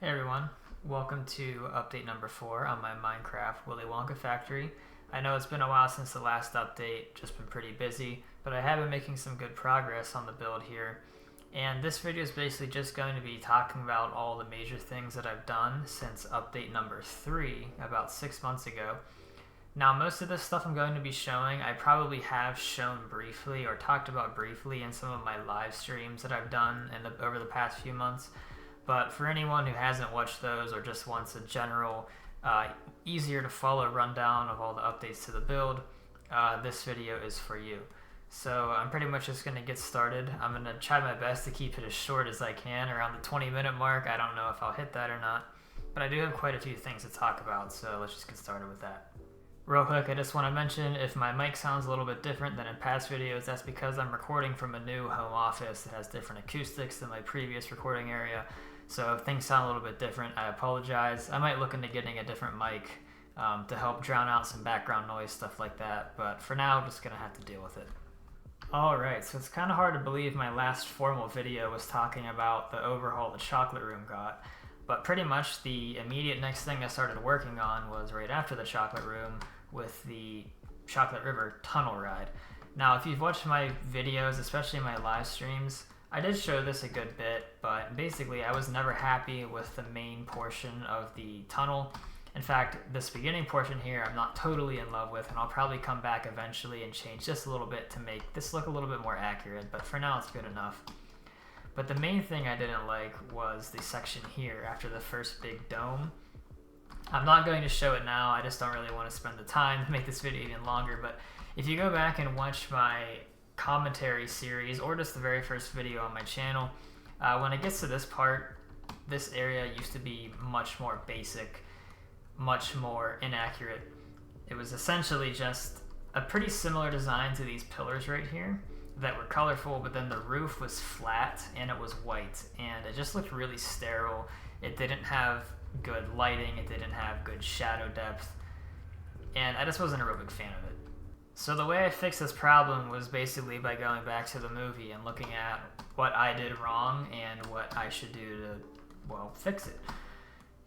Hey everyone, welcome to update number 4 on my Minecraft Willy Wonka factory. I know it's been a while since the last update, just been pretty busy, but I have been making some good progress on the build here. And this video is basically just going to be talking about all the major things that I've done since update number 3, about 6 months ago. Now most of this stuff I'm going to be showing, I probably have shown briefly or talked about briefly in some of my live streams that I've done over the past few months. But for anyone who hasn't watched those or just wants a general, easier to follow rundown of all the updates to the build, this video is for you. So I'm pretty much just going to get started. I'm going to try my best to keep it as short as I can, around the 20-minute mark. I don't know if I'll hit that or not, but I do have quite a few things to talk about, so let's just get started with that. Real quick, I just want to mention if my mic sounds a little bit different than in past videos, that's because I'm recording from a new home office that has different acoustics than my previous recording area. So if things sound a little bit different, I apologize. I might look into getting a different mic to help drown out some background noise, stuff like that. But for now, I'm just going to have to deal with it. Alright, so it's kind of hard to believe my last formal video was talking about the overhaul the chocolate room got. But pretty much the immediate next thing I started working on was right after the chocolate room with the Chocolate River tunnel ride. Now, if you've watched my videos, especially my live streams, I did show this a good bit, but basically I was never happy with the main portion of the tunnel. In fact, this beginning portion here I'm not totally in love with, and I'll probably come back eventually and change just a little bit to make this look a little bit more accurate, but for now it's good enough. But the main thing I didn't like was the section here after the first big dome. I'm not going to show it now, I just don't really want to spend the time to make this video even longer, but if you go back and watch my commentary series or just the very first video on my channel, when it gets to this part, this area used to be much more basic, much more inaccurate. It was essentially just a pretty similar design to these pillars right here that were colorful, but then the roof was flat and it was white, and it just looked really sterile. It didn't have good lighting, it didn't have good shadow depth, and I just wasn't a real big fan of it. So the way I fixed this problem was basically by going back to the movie and looking at what I did wrong and what I should do to, well, fix it.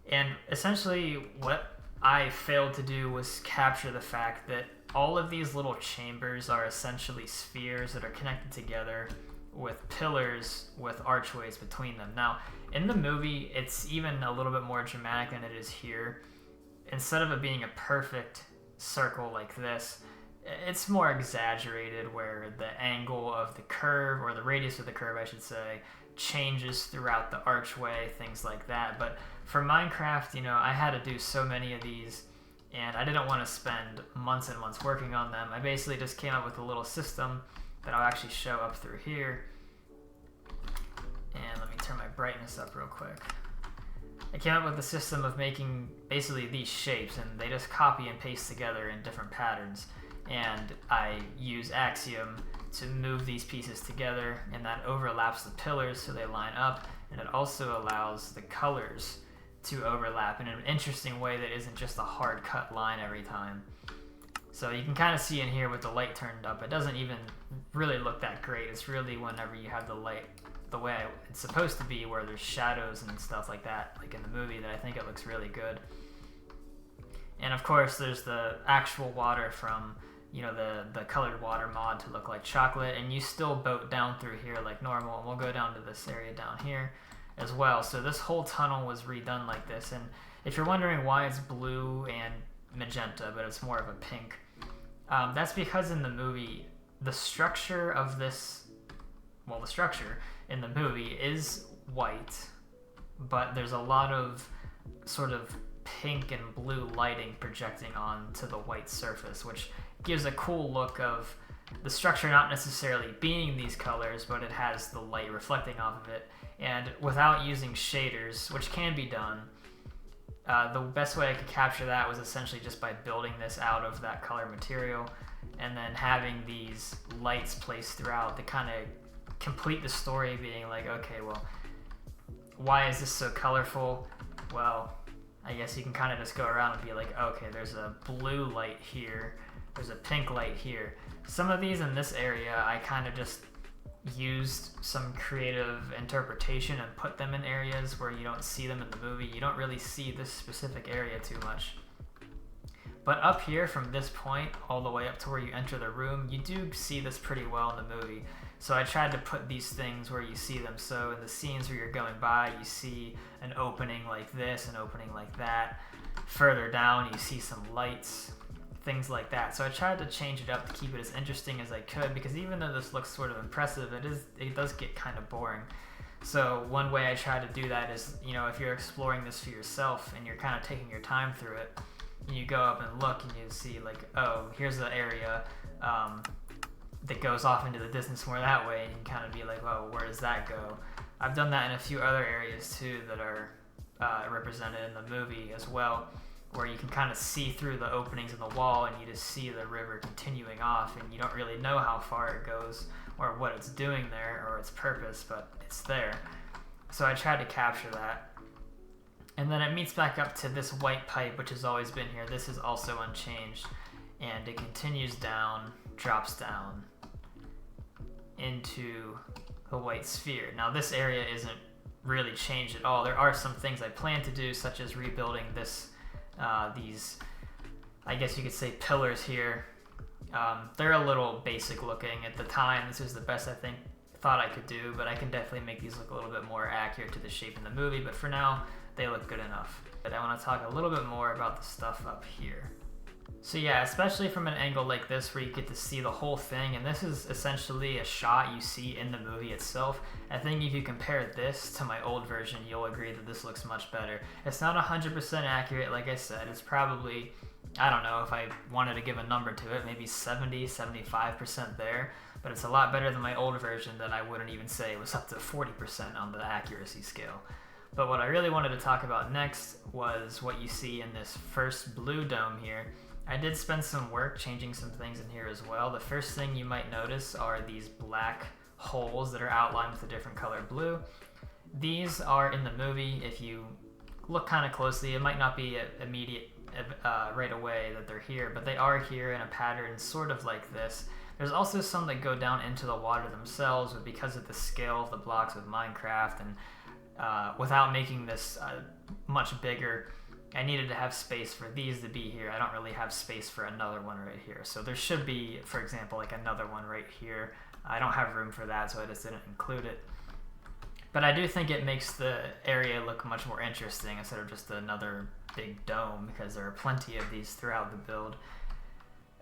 And essentially what I failed to do was capture the fact that all of these little chambers are essentially spheres that are connected together with pillars with archways between them. Now, in the movie, it's even a little bit more dramatic than it is here. Instead of it being a perfect circle like this, it's more exaggerated where the angle of the curve, or the radius of the curve I should say, changes throughout the archway, things like that. But for Minecraft, you know, I had to do so many of these and I didn't want to spend months and months working on them. I basically just came up with a little system that I'll actually show up through here. And let me turn my brightness up real quick. I came up with a system of making basically these shapes, and they just copy and paste together in different patterns. And I use Axiom to move these pieces together, and that overlaps the pillars so they line up, and it also allows the colors to overlap in an interesting way that isn't just a hard cut line every time. So you can kind of see in here with the light turned up, it doesn't even really look that great. It's really whenever you have the light the way it's supposed to be, where there's shadows and stuff like that, like in the movie, that I think it looks really good. And of course there's the actual water from, you know, the colored water mod to look like chocolate, and you still boat down through here like normal, and we'll go down to this area down here as well. So this whole tunnel was redone like this, and if you're wondering why it's blue and magenta but it's more of a pink, that's because in the movie the structure of this, well, the structure in the movie is white, but there's a lot of sort of pink and blue lighting projecting onto the white surface, which gives a cool look of the structure not necessarily being these colors, but it has the light reflecting off of it. And without using shaders, which can be done, the best way I could capture that was essentially just by building this out of that color material and then having these lights placed throughout to kind of complete the story, being like, okay, well, why is this so colorful? Well, I guess you can kind of just go around and be like, okay, there's a blue light here, there's a pink light here. Some of these in this area I kind of just used some creative interpretation and put them in areas where you don't see them in the movie. You don't really see this specific area too much. But up here from this point all the way up to where you enter the room, you do see this pretty well in the movie. So I tried to put these things where you see them. So in the scenes where you're going by, you see an opening like this, an opening like that. Further down, you see some lights, things like that. So I tried to change it up to keep it as interesting as I could, because even though this looks sort of impressive, it does get kind of boring. So one way I try to do that is, you know, if you're exploring this for yourself and you're kind of taking your time through it, and you go up and look and you see like, oh, here's the area that goes off into the distance more that way, and you can kind of be like, oh, where does that go? I've done that in a few other areas too that are represented in the movie as well, where you can kind of see through the openings in the wall and you just see the river continuing off, and you don't really know how far it goes or what it's doing there or its purpose, but it's there. So I tried to capture that. And then it meets back up to this white pipe, which has always been here. This is also unchanged, and it continues down, drops down into the white sphere. Now this area isn't really changed at all. There are some things I plan to do, such as rebuilding this these, I guess you could say, pillars here. They're a little basic looking at the time. This is the best I thought I could do, but I can definitely make these look a little bit more accurate to the shape in the movie. But for now, they look good enough. But I want to talk a little bit more about the stuff up here. So yeah, especially from an angle like this where you get to see the whole thing, and this is essentially a shot you see in the movie itself. I think if you compare this to my old version, you'll agree that this looks much better. It's not 100% accurate, like I said. It's probably, I don't know, if I wanted to give a number to it, maybe 70, 75% there. But it's a lot better than my old version that I wouldn't even say was up to 40% on the accuracy scale. But what I really wanted to talk about next was what you see in this first blue dome here. I did spend some work changing some things in here as well. The first thing you might notice are these black holes that are outlined with a different color blue. These are in the movie. If you look kind of closely, it might not be immediate right away that they're here, but they are here in a pattern sort of like this. There's also some that go down into the water themselves, but because of the scale of the blocks of Minecraft and without making this much bigger, I needed to have space for these to be here. I don't really have space for another one right here. So there should be, for example, like another one right here. I don't have room for that, so I just didn't include it. But I do think it makes the area look much more interesting instead of just another big dome, because there are plenty of these throughout the build.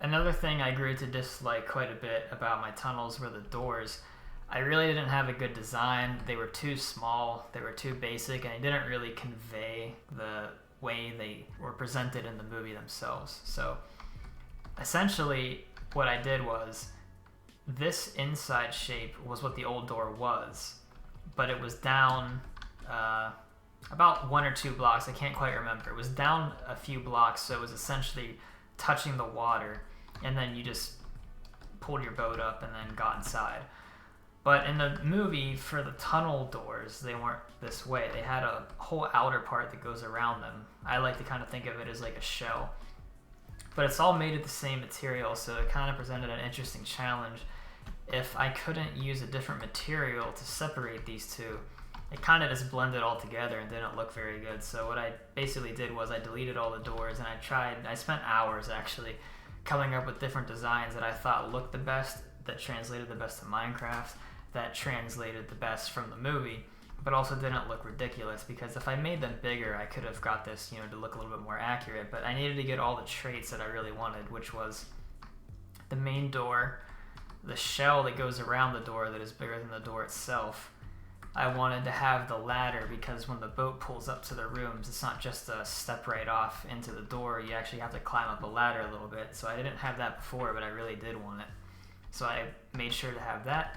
Another thing I grew to dislike quite a bit about my tunnels were the doors. I really didn't have a good design. They were too small, they were too basic, and they didn't really convey the way they were presented in the movie themselves. So essentially what I did was, this inside shape was what the old door was, but it was down about 1 or 2 blocks. I can't quite remember. It was down a few blocks, so it was essentially touching the water, and then you just pulled your boat up and then got inside. But in the movie, for the tunnel doors, they weren't this way. They had a whole outer part that goes around them. I like to kind of think of it as like a shell. But it's all made of the same material, so it kind of presented an interesting challenge. If I couldn't use a different material to separate these two, it kind of just blended all together and didn't look very good. So what I basically did was I deleted all the doors, and I spent hours actually coming up with different designs that I thought looked the best, that translated the best to Minecraft, that translated the best from the movie, but also didn't look ridiculous, because if I made them bigger, I could have got this, to look a little bit more accurate. But I needed to get all the traits that I really wanted, which was the main door, the shell that goes around the door that is bigger than the door itself. I wanted to have the ladder, because when the boat pulls up to the rooms, it's not just a step right off into the door. You actually have to climb up a ladder a little bit. So I didn't have that before, but I really did want it. So I made sure to have that.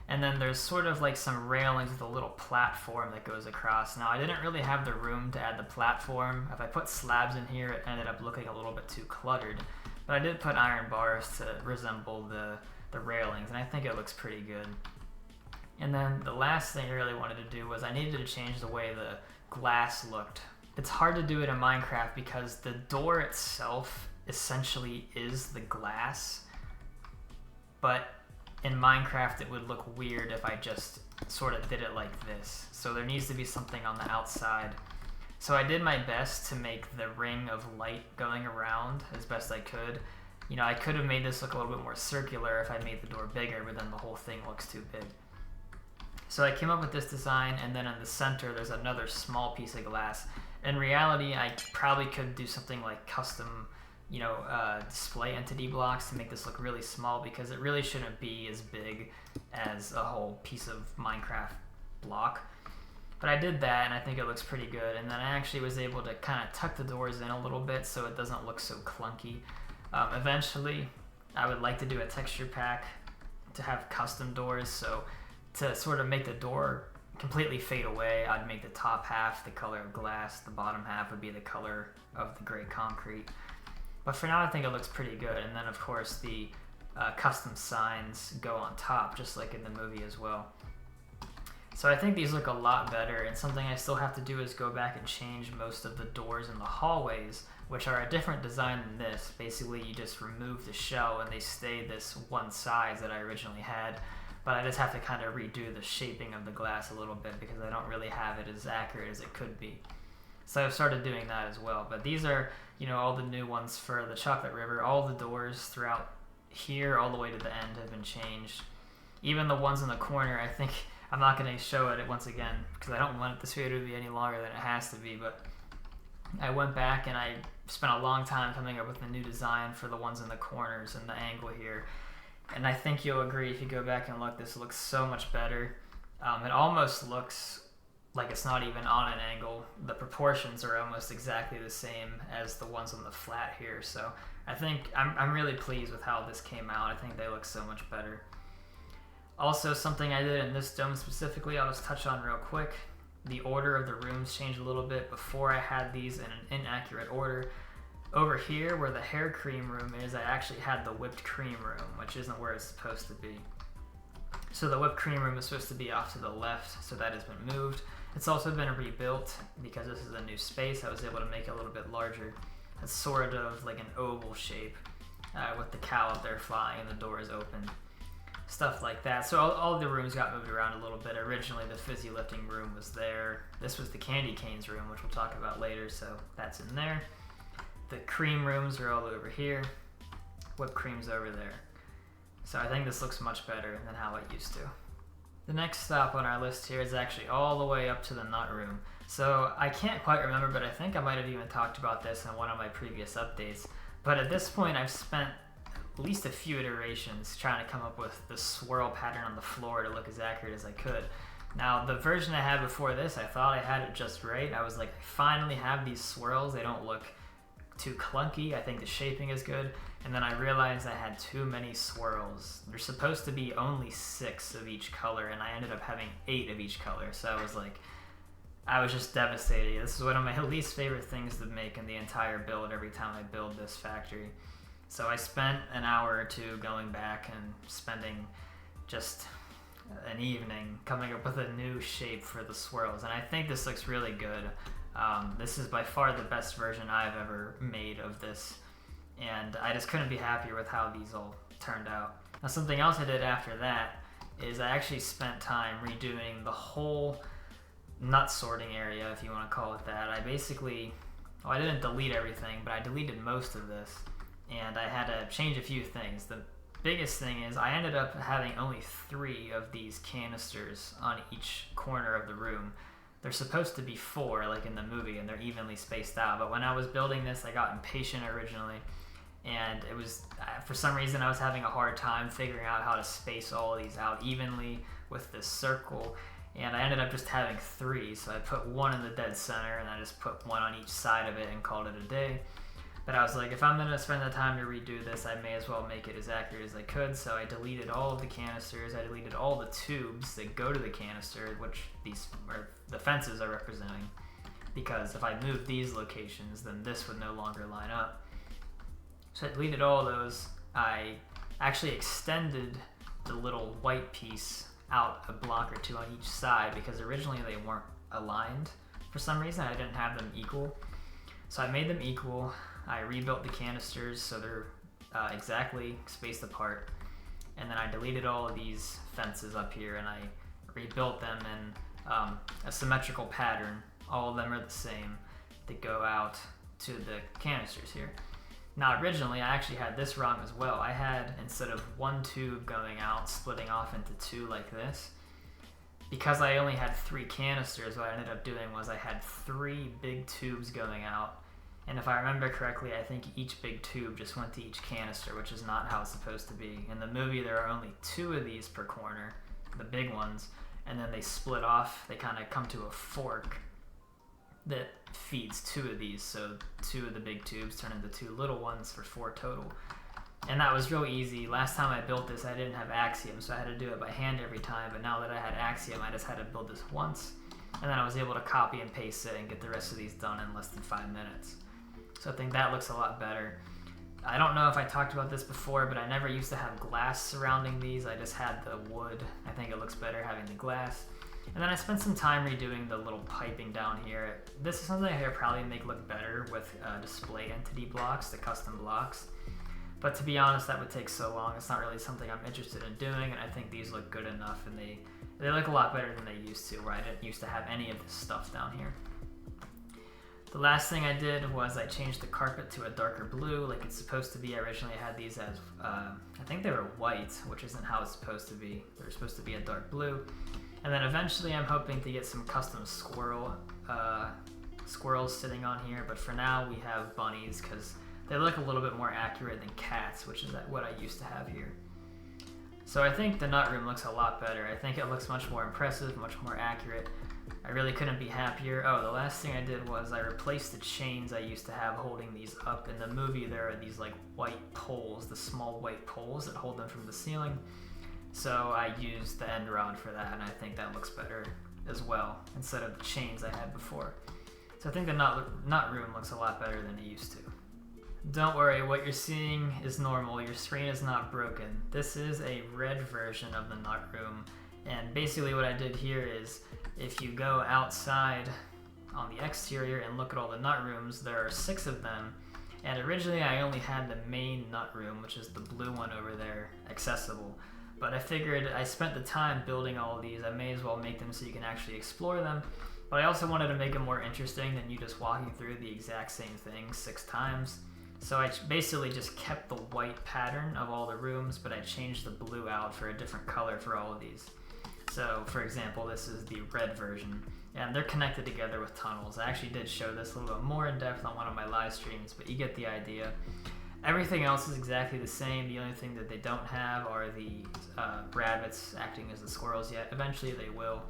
And then there's sort of like some railings with a little platform that goes across. Now I didn't really have the room to add the platform. If I put slabs in here, it ended up looking a little bit too cluttered. But I did put iron bars to resemble the railings, and I think it looks pretty good. And then the last thing I really wanted to do was I needed to change the way the glass looked. It's hard to do it in Minecraft because the door itself essentially is the glass, but in Minecraft it would look weird if I just sort of did it like this. So there needs to be something on the outside. So I did my best to make the ring of light going around as best I could. You know, I could have made this look a little bit more circular if I made the door bigger, but then the whole thing looks too big. So I came up with this design, and then in the center there's another small piece of glass. In reality, I probably could do something like custom, display entity blocks to make this look really small, because it really shouldn't be as big as a whole piece of Minecraft block. But I did that, and I think it looks pretty good. And then I actually was able to kind of tuck the doors in a little bit so it doesn't look so clunky. Eventually, I would like to do a texture pack to have custom doors. So to sort of make the door completely fade away, I'd make the top half the color of glass, the bottom half would be the color of the gray concrete. But for now, I think it looks pretty good. And then, of course, the custom signs go on top, just like in the movie as well. So I think these look a lot better, and something I still have to do is go back and change most of the doors in the hallways, which are a different design than this. Basically, you just remove the shell and they stay this one size that I originally had, but I just have to kind of redo the shaping of the glass a little bit because I don't really have it as accurate as it could be. So I've started doing that as well. But these are, all the new ones for the Chocolate River. All the doors throughout here all the way to the end have been changed. Even the ones in the corner, I think I'm not going to show it once again because I don't want this video to be any longer than it has to be, but I went back and I spent a long time coming up with a new design for the ones in the corners and the angle here. And I think you'll agree if you go back and look, this looks so much better. It almost looks like it's not even on an angle. The proportions are almost exactly the same as the ones on the flat here. So I think I'm really pleased with how this came out. I think they look so much better. Also, something I did in this dome specifically, I'll just touch on real quick. The order of the rooms changed a little bit. Before I had these in an inaccurate order. Over here, where the hair cream room is, I actually had the whipped cream room, which isn't where it's supposed to be. So the whipped cream room is supposed to be off to the left, so that has been moved. It's also been rebuilt because this is a new space. I was able to make it a little bit larger. It's sort of like an oval shape with the cow up there flying and the doors open. Stuff like that. So all the rooms got moved around a little bit. Originally, the fizzy lifting room was there. This was the candy canes room, which we'll talk about later, so that's in there. The cream rooms are all over here. Whipped cream's over there. So I think this looks much better than how it used to. The next stop on our list here is actually all the way up to the nut room. So I can't quite remember, but I think I might have even talked about this in one of my previous updates. But at this point, I've spent at least a few iterations trying to come up with the swirl pattern on the floor to look as accurate as I could. Now, the version I had before this, I thought I had it just right. I was like, I finally have these swirls. They don't look too clunky. I think the shaping is good. And then I realized I had too many swirls. There's supposed to be only 6 of each color, and I ended up having 8 of each color. So I was just devastated. This is one of my least favorite things to make in the entire build every time I build this factory. So I spent an hour or two going back and spending just an evening coming up with a new shape for the swirls. And I think this looks really good. This is by far the best version I've ever made of this. And I just couldn't be happier with how these all turned out. Now, something else I did after that is I actually spent time redoing the whole nut sorting area, if you want to call it that. I didn't delete everything, but I deleted most of this. And I had to change a few things. The biggest thing is I ended up having only 3 of these canisters on each corner of the room. They're supposed to be 4, like in the movie, and they're evenly spaced out. But when I was building this, I got impatient originally. And it was, for some reason, I was having a hard time figuring out how to space all of these out evenly with this circle. And I ended up just having 3. So I put 1 in the dead center, and I just put 1 on each side of it and called it a day. But I was like, if I'm going to spend the time to redo this, I may as well make it as accurate as I could. So I deleted all of the canisters. I deleted all the tubes that go to the canister, which the fences are representing. Because if I moved these locations, then this would no longer line up. So I deleted all those. I actually extended the little white piece out a block or 2 on each side because originally they weren't aligned. For some reason, I didn't have them equal. So I made them equal. I rebuilt the canisters so they're exactly spaced apart. and then I deleted all of these fences up here and I rebuilt them in a symmetrical pattern. All of them are the same. They go out to the canisters here. Now originally I actually had this wrong as well. I had, instead of one tube going out, splitting off into two like this. Because I only had 3 canisters, what I ended up doing was I had 3 big tubes going out. And if I remember correctly, I think each big tube just went to each canister, which is not how it's supposed to be. In the movie, there are only 2 of these per corner, the big ones, and then they split off. They kind of come to a fork that feeds 2 of these, so 2 of the big tubes turn into 2 little ones for 4 total. And that was real easy. Last time I built this, I didn't have Axiom, so I had to do it by hand every time, but now that I had Axiom, I just had to build this once, and then I was able to copy and paste it and get the rest of these done in less than 5 minutes. So I think that looks a lot better. I don't know if I talked about this before, but I never used to have glass surrounding these. I just had the wood. I think it looks better having the glass. And then I spent some time redoing the little piping down here. This is something I could probably make look better with display entity blocks, the custom blocks. But to be honest, that would take so long. It's not really something I'm interested in doing, and I think these look good enough, and they look a lot better than they used to, where I didn't used to have any of this stuff down here. The last thing I did was I changed the carpet to a darker blue, like it's supposed to be. I originally had these as, I think they were white, which isn't how it's supposed to be. They're supposed to be a dark blue. And then eventually I'm hoping to get some custom squirrels sitting on here, but for now we have bunnies because they look a little bit more accurate than cats, which is what I used to have here. So I think the nut room looks a lot better. I think it looks much more impressive, much more accurate. I really couldn't be happier. Oh, the last thing I did was I replaced the chains I used to have holding these up. In the movie, there are these like white poles, the small white poles that hold them from the ceiling. So I used the end rod for that, and I think that looks better as well, instead of the chains I had before. So I think the nut room looks a lot better than it used to. Don't worry, what you're seeing is normal. Your screen is not broken. This is a red version of the nut room, and basically what I did here is if you go outside on the exterior and look at all the nut rooms, there are 6 of them, and originally I only had the main nut room, which is the blue one over there, accessible. But I figured I spent the time building all of these, I may as well make them so you can actually explore them. But I also wanted to make it more interesting than you just walking through the exact same thing 6 times. So I basically just kept the white pattern of all the rooms, but I changed the blue out for a different color for all of these. So for example, this is the red version, and they're connected together with tunnels. I actually did show this a little bit more in depth on one of my live streams, but you get the idea. Everything else is exactly the same. The only thing that they don't have are the rabbits acting as the squirrels yet. Eventually they will.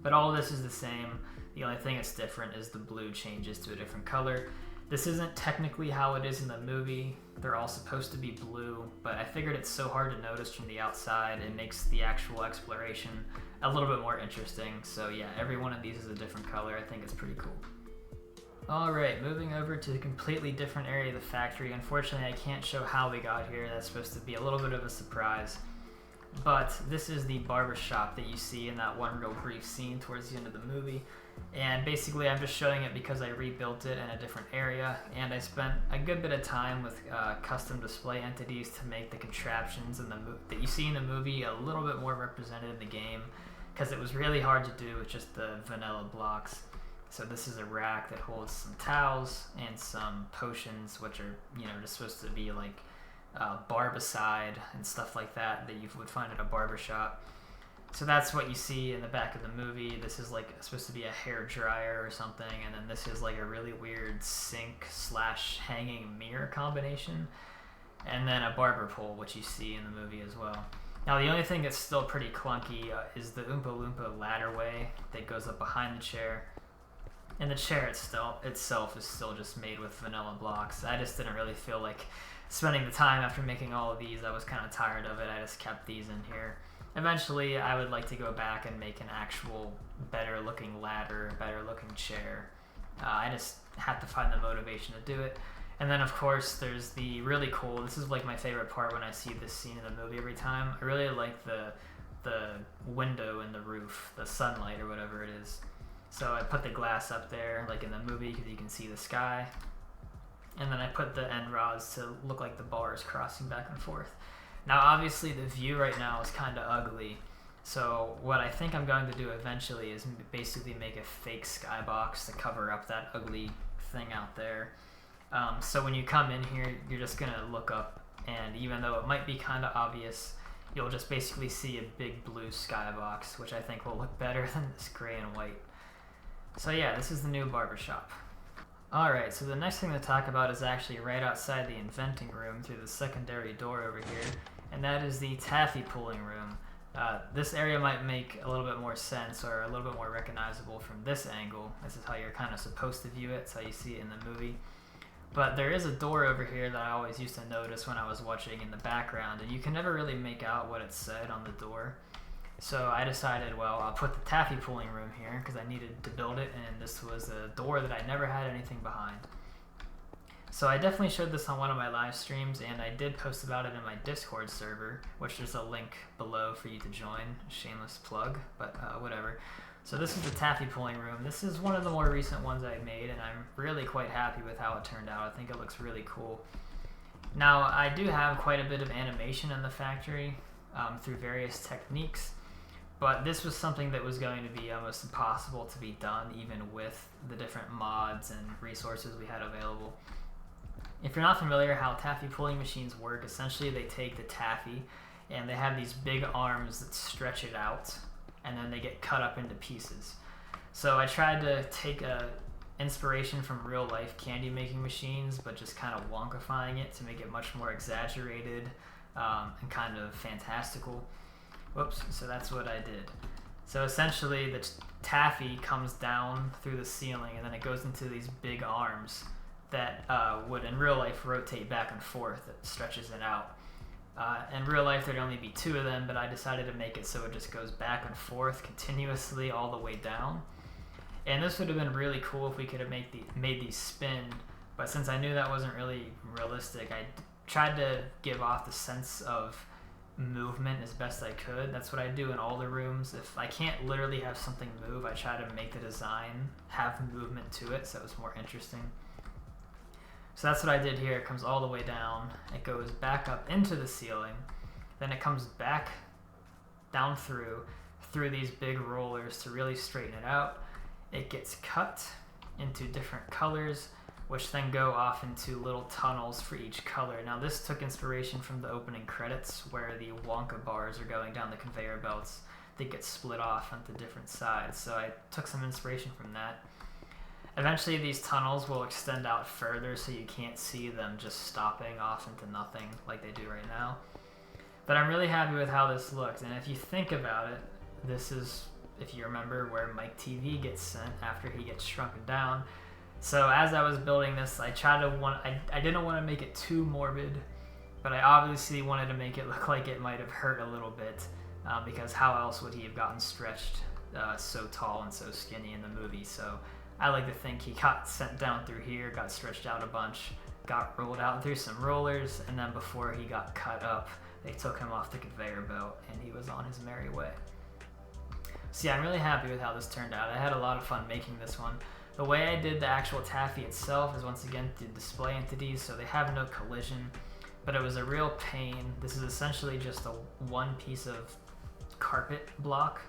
But all of this is the same. The only thing that's different is the blue changes to a different color. This isn't technically how it is in the movie. They're all supposed to be blue, but I figured it's so hard to notice from the outside, it makes the actual exploration a little bit more interesting. So yeah, every one of these is a different color. I think it's pretty cool. Alright, moving over to a completely different area of the factory. Unfortunately, I can't show how we got here. That's supposed to be a little bit of a surprise. But this is the barber shop that you see in that one real brief scene towards the end of the movie. And basically I'm just showing it because I rebuilt it in a different area, and I spent a good bit of time with custom display entities to make the contraptions that you see in the movie a little bit more represented in the game, because it was really hard to do with just the vanilla blocks. So this is a rack that holds some towels and some potions, which are, just supposed to be like barbicide and stuff like that you would find at a barber shop. So that's what you see in the back of the movie. This is like supposed to be a hair dryer or something, and then this is like a really weird sink/hanging mirror combination, and then a barber pole, which you see in the movie as well. Now the only thing that's still pretty clunky is the Oompa Loompa ladderway that goes up behind the chair. And the chair itself is still just made with vanilla blocks. I just didn't really feel like spending the time after making all of these. I was kind of tired of it. I just kept these in here. Eventually, I would like to go back and make an actual better looking ladder, better looking chair. I just had to find the motivation to do it. And then of course there's the really cool, this is like my favorite part when I see this scene in the movie every time. I really like the window in the roof, the sunlight or whatever it is. So I put the glass up there like in the movie because you can see the sky. And then I put the end rods to look like the bars crossing back and forth. Now obviously the view right now is kind of ugly, so what I think I'm going to do eventually is basically make a fake skybox to cover up that ugly thing out there. So when you come in here, you're just going to look up, and even though it might be kind of obvious, you'll just basically see a big blue skybox, which I think will look better than this gray and white. So yeah, this is the new barbershop. Alright, so the next thing to talk about is actually right outside the inventing room through the secondary door over here, and that is the taffy pulling room. This area might make a little bit more sense or a little bit more recognizable from this angle. This is how you're kind of supposed to view it. It's how you see it in the movie. But there is a door over here that I always used to notice when I was watching in the background, and you can never really make out what it said on the door. So I decided, well, I'll put the taffy pulling room here because I needed to build it, and this was a door that I never had anything behind. So I definitely showed this on one of my live streams, and I did post about it in my Discord server, which there's a link below for you to join. Shameless plug, but whatever. So this is the taffy pulling room. This is one of the more recent ones I made, and I'm really quite happy with how it turned out. I think it looks really cool. Now, I do have quite a bit of animation in the factory through various techniques, but this was something that was going to be almost impossible to be done even with the different mods and resources we had available. If you're not familiar how taffy pulling machines work, essentially they take the taffy and they have these big arms that stretch it out, and then they get cut up into pieces. So I tried to take inspiration from real life candy making machines, but just kind of wonkifying it to make it much more exaggerated and kind of fantastical. Whoops, so that's what I did. So essentially the taffy comes down through the ceiling, and then it goes into these big arms that would in real life rotate back and forth. It stretches it out. In real life there'd only be 2 of them, but I decided to make it so it just goes back and forth continuously all the way down. And this would have been really cool if we could have made these spin, but since I knew that wasn't really realistic, I tried to give off the sense of movement as best I could. That's what I do in all the rooms. If I can't literally have something move, I try to make the design have movement to it so it's more interesting. So that's what I did here. It comes all the way down, it goes back up into the ceiling, then it comes back down through these big rollers to really straighten it out. It gets cut into different colors, which then go off into little tunnels for each color. Now this took inspiration from the opening credits where the Wonka bars are going down the conveyor belts. They get split off onto different sides, so I took some inspiration from that. Eventually these tunnels will extend out further so you can't see them just stopping off into nothing like they do right now. But I'm really happy with how this looked, and if you think about it, this is, if you remember, where Mike TV gets sent after he gets shrunken down. So as I was building this, I didn't want to make it too morbid, but I obviously wanted to make it look like it might have hurt a little bit, because how else would he have gotten stretched so tall and so skinny in the movie? So I like to think he got sent down through here, got stretched out a bunch, got rolled out through some rollers, and then before he got cut up, they took him off the conveyor belt and he was on his merry way. So yeah, I'm really happy with how this turned out. I had a lot of fun making this one. The way I did the actual taffy itself is once again through display entities, so they have no collision, but it was a real pain. This is essentially just one piece of carpet block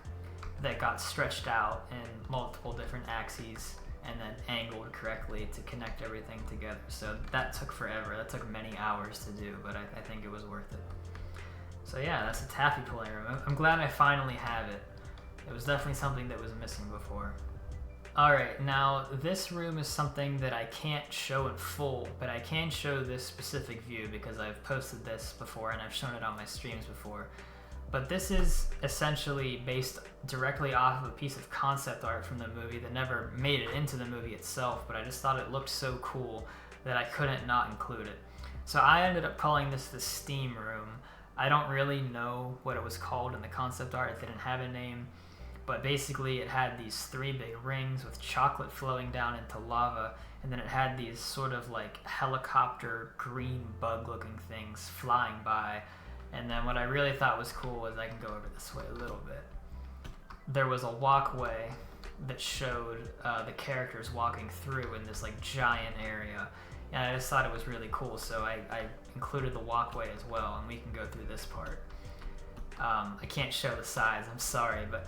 that got stretched out in multiple different axes and then angled correctly to connect everything together. So that took forever. That took many hours to do, but I think it was worth it. So yeah, that's a taffy pulling room. I'm glad I finally have it. It was definitely something that was missing before. Alright, now this room is something that I can't show in full, but I can show this specific view because I've posted this before and I've shown it on my streams before. But this is essentially based directly off of a piece of concept art from the movie that never made it into the movie itself, but I just thought it looked so cool that I couldn't not include it. So I ended up calling this the steam room. I don't really know what it was called in the concept art. It didn't have a name, but basically it had these 3 big rings with chocolate flowing down into lava, and then it had these sort of like helicopter green bug looking things flying by. And then what I really thought was cool was, I can go over this way a little bit, there was a walkway that showed the characters walking through in this like giant area, and I just thought it was really cool, so I included the walkway as well, and we can go through this part. I can't show the sides, I'm sorry, but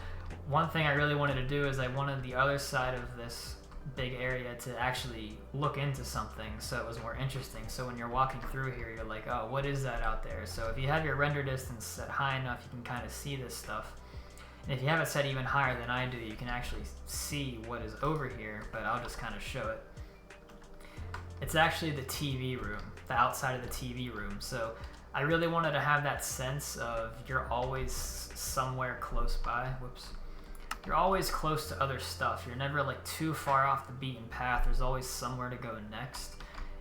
one thing I really wanted to do is I wanted the other side of this big area to actually look into something so it was more interesting. So when you're walking through here, you're like, oh, what is that out there? So if you have your render distance set high enough, you can kind of see this stuff. And if you have it set even higher than I do, you can actually see what is over here, but I'll just kind of show it. It's actually the TV room, the outside of the TV room. So I really wanted to have that sense of you're always somewhere close by. Whoops. You're always close to other stuff. You're never like too far off the beaten path. There's always somewhere to go next.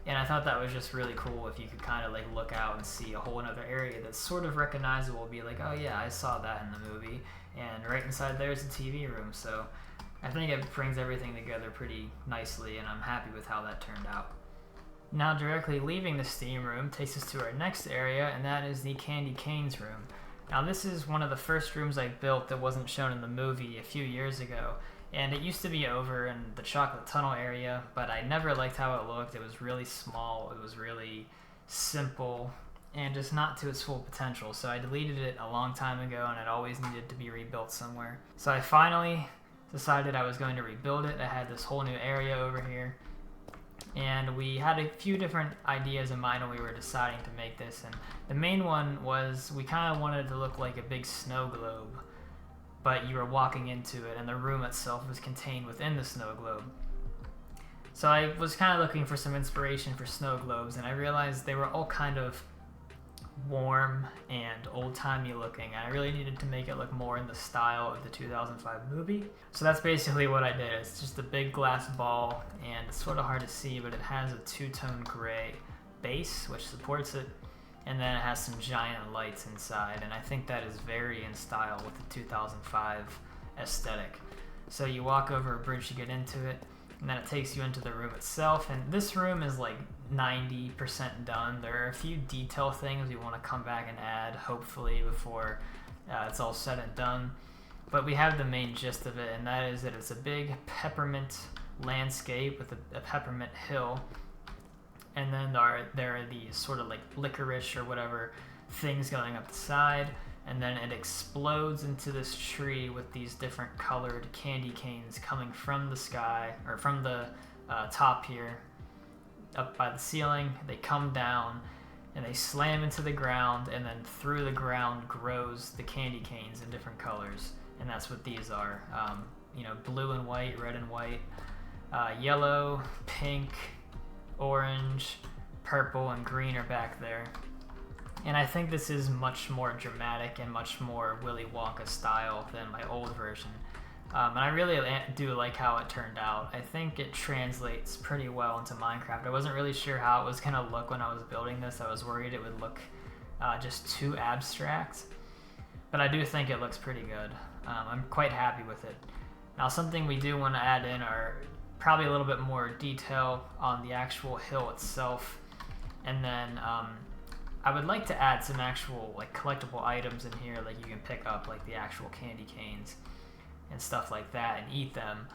And I thought that was just really cool if you could kind of like look out and see a whole another area that's sort of recognizable. Be like, oh yeah, I saw that in the movie. And right inside there is the TV room. So I think it brings everything together pretty nicely, and I'm happy with how that turned out. Now directly leaving the steam room takes us to our next area, and that is the candy canes room. Now this is one of the first rooms I built that wasn't shown in the movie a few years ago, and it used to be over in the chocolate tunnel area, but I never liked how it looked. It was really small, it was really simple, and just not to its full potential. So I deleted it a long time ago, and it always needed to be rebuilt somewhere. So I finally decided I was going to rebuild it. I had this whole new area over here, and we had a few different ideas in mind when we were deciding to make this, and the main one was we kind of wanted it to look like a big snow globe, but you were walking into it and the room itself was contained within the snow globe. So I was kind of looking for some inspiration for snow globes, and I realized they were all kind of warm and old-timey looking, and I really needed to make it look more in the style of the 2005 movie. So that's basically what I did. It's just a big glass ball, and it's sort of hard to see, but it has a two-tone gray base which supports it, and then it has some giant lights inside, and I think that is very in style with the 2005 aesthetic. So you walk over a bridge to get into it, and then it takes you into the room itself, and this room is like 90% done. There are a few detail things we want to come back and add, hopefully, before it's all said and done. But we have the main gist of it, and that is that it's a big peppermint landscape with a peppermint hill, and then there are these sort of like licorice or whatever things going up the side, and then it explodes into this tree with these different colored candy canes coming from the sky, or from the top here, up by the ceiling. They come down and they slam into the ground, and then through the ground grows the candy canes in different colors, and that's what these are. Blue and white, red and white, yellow, pink, orange, purple, and green are back there. And I think this is much more dramatic and much more Willy Wonka style than my old version. And I really do like how it turned out. I think it translates pretty well into Minecraft. I wasn't really sure how it was going to look when I was building this. I was worried it would look just too abstract. But I do think it looks pretty good. I'm quite happy with it. Now, something we do want to add in are probably a little bit more detail on the actual hill itself. And then I would like to add some actual like collectible items in here, like you can pick up like the actual candy canes and stuff like that and eat them.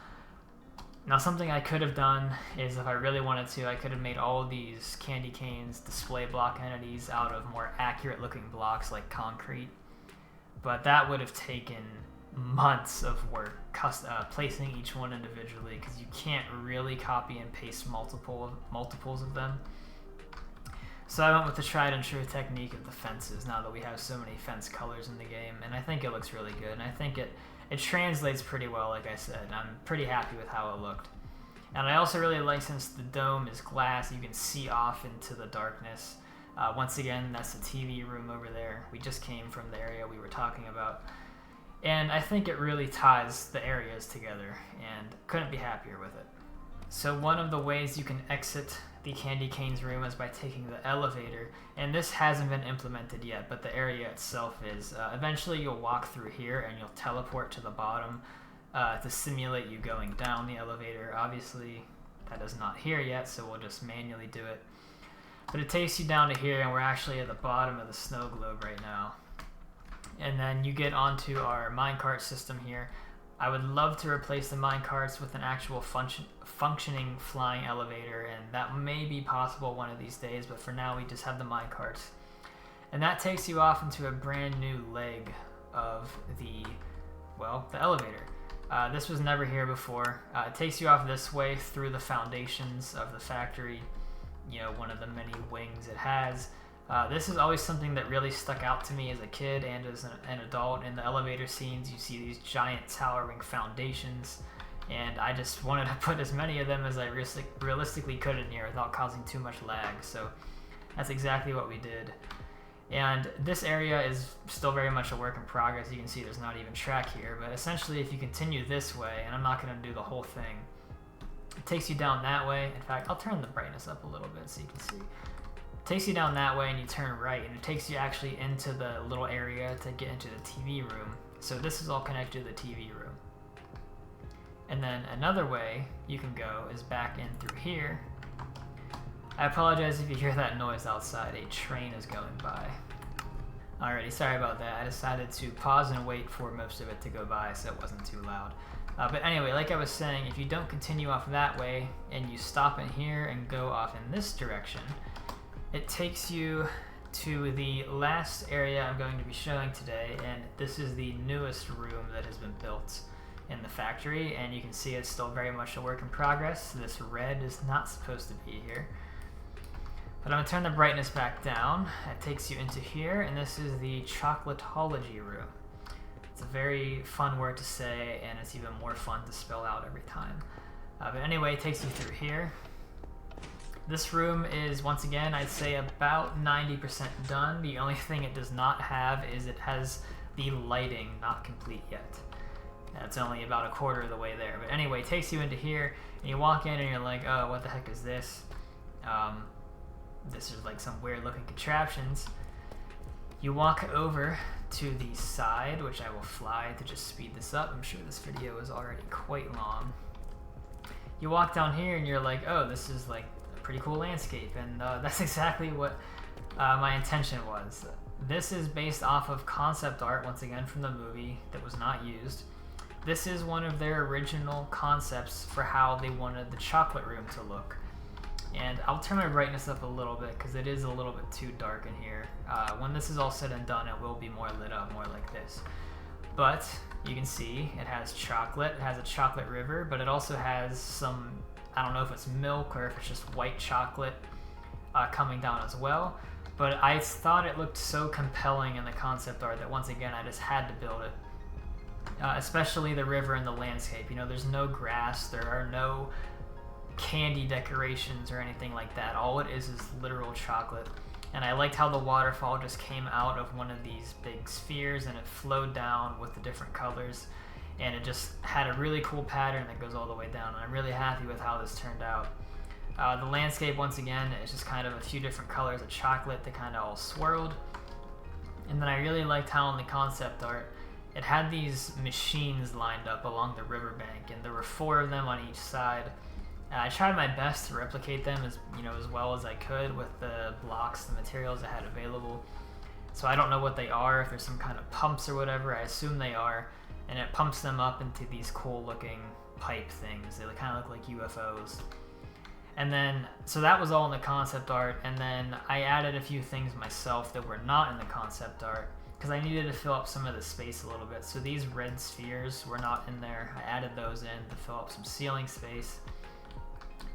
Now, something I could have done is, if I really wanted to, I could have made all of these candy canes display block entities out of more accurate looking blocks like concrete, but that would have taken months of work placing each one individually, because you can't really copy and paste multiples of them. So I went with the tried and true technique of the fences, now that we have so many fence colors in the game, and I think it looks really good, and I think it translates pretty well, like I said, and I'm pretty happy with how it looked. And I also really like, since the dome is glass, you can see off into the darkness. Once again, that's the TV room over there. We just came from the area we were talking about. And I think it really ties the areas together, and couldn't be happier with it. So one of the ways you can exit the candy canes room is by taking the elevator, and this hasn't been implemented yet, but the area itself is. Eventually you'll walk through here and you'll teleport to the bottom to simulate you going down the elevator. Obviously that is not here yet, so we'll just manually do it. But it takes you down to here, and we're actually at the bottom of the snow globe right now. And then you get onto our minecart system here. I would love to replace the minecarts with an actual functioning flying elevator, and that may be possible one of these days, but for now we just have the minecarts. And that takes you off into a brand new leg of the elevator. This was never here before. It takes you off this way through the foundations of the factory, one of the many wings it has. This is always something that really stuck out to me as a kid and as an adult. In the elevator scenes, you see these giant towering foundations, and I just wanted to put as many of them as I realistically could in here without causing too much lag, so that's exactly what we did. And this area is still very much a work in progress. You can see there's not even track here, but essentially if you continue this way, and I'm not going to do the whole thing, it takes you down that way. In fact, I'll turn the brightness up a little bit so you can see. Takes you down that way and you turn right, and it takes you actually into the little area to get into the TV room. So this is all connected to the TV room. And then another way you can go is back in through here. I apologize if you hear that noise outside. A train is going by. Alrighty, sorry about that. I decided to pause and wait for most of it to go by so it wasn't too loud. But anyway, like I was saying, if you don't continue off that way and you stop in here and go off in this direction, it takes you to the last area I'm going to be showing today, and this is the newest room that has been built in the factory, and you can see it's still very much a work in progress. This red is not supposed to be here. But I'm going to turn the brightness back down. It takes you into here, and this is the chocolatology room. It's a very fun word to say, and it's even more fun to spell out every time. But anyway, it takes you through here. This room is, once again, I'd say about 90% done. The only thing it does not have is it has the lighting not complete yet. It's only about a quarter of the way there. But anyway, it takes you into here, and you walk in and you're like, oh, what the heck is this? This is like some weird looking contraptions. You walk over to the side, which I will fly to just speed this up. I'm sure this video is already quite long. You walk down here and you're like, oh, this is like pretty cool landscape, and that's exactly what my intention was. This is based off of concept art, once again from the movie, that was not used. This is one of their original concepts for how they wanted the chocolate room to look. And I'll turn my brightness up a little bit because it is a little bit too dark in here. When this is all said and done, it will be more lit up, more like this. But you can see it has chocolate, it has a chocolate river, but it also has some, I don't know if it's milk or if it's just white chocolate coming down as well. But I thought it looked so compelling in the concept art that once again I just had to build it. Especially the river and the landscape. There's no grass, there are no candy decorations or anything like that. All it is literal chocolate. And I liked how the waterfall just came out of one of these big spheres and it flowed down with the different colors. And it just had a really cool pattern that goes all the way down. And I'm really happy with how this turned out. The landscape, once again, is just kind of a few different colors of chocolate that kind of all swirled. And then I really liked how in the concept art, it had these machines lined up along the riverbank, and there were 4 of them on each side. I tried my best to replicate them as well as I could with the blocks, the materials I had available. So I don't know what they are, if there's some kind of pumps or whatever. I assume they are, and it pumps them up into these cool looking pipe things. They kind of look like UFOs. And then, so that was all in the concept art, and then I added a few things myself that were not in the concept art because I needed to fill up some of the space a little bit. So these red spheres were not in there. I added those in to fill up some ceiling space.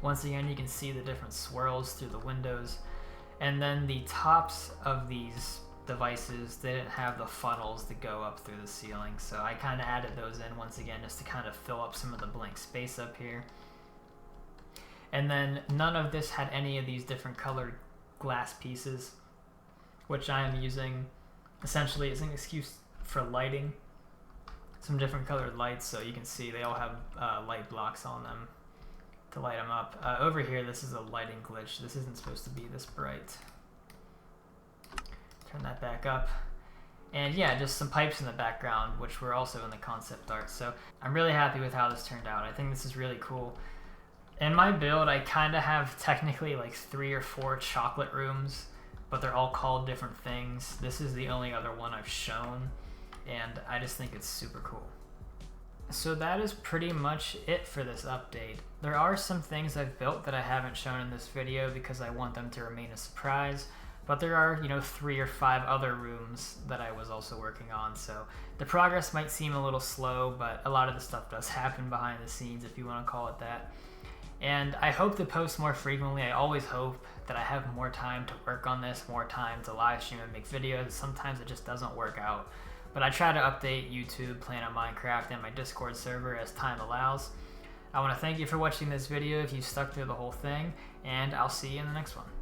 Once again, you can see the different swirls through the windows. And then the tops of these devices, they didn't have the funnels that go up through the ceiling. So I kind of added those in once again just to kind of fill up some of the blank space up here. And then none of this had any of these different colored glass pieces, which I am using essentially as an excuse for lighting. Some different colored lights, so you can see they all have light blocks on them to light them up. Over here, this is a lighting glitch. This isn't supposed to be this bright. Turn that back up. And yeah, just some pipes in the background, which were also in the concept art. So I'm really happy with how this turned out. I think this is really cool. In my build, I kind of have technically like 3 or 4 chocolate rooms, but they're all called different things. This is the only other one I've shown, and I just think it's super cool. So that is pretty much it for this update. There are some things I've built that I haven't shown in this video because I want them to remain a surprise, but there are, 3 or 5 other rooms that I was also working on, so the progress might seem a little slow, but a lot of the stuff does happen behind the scenes, if you want to call it that. And I hope to post more frequently. I always hope that I have more time to work on this, more time to live stream and make videos. Sometimes it just doesn't work out. But I try to update YouTube, Planet Minecraft, and my Discord server as time allows. I want to thank you for watching this video if you stuck through the whole thing, and I'll see you in the next one.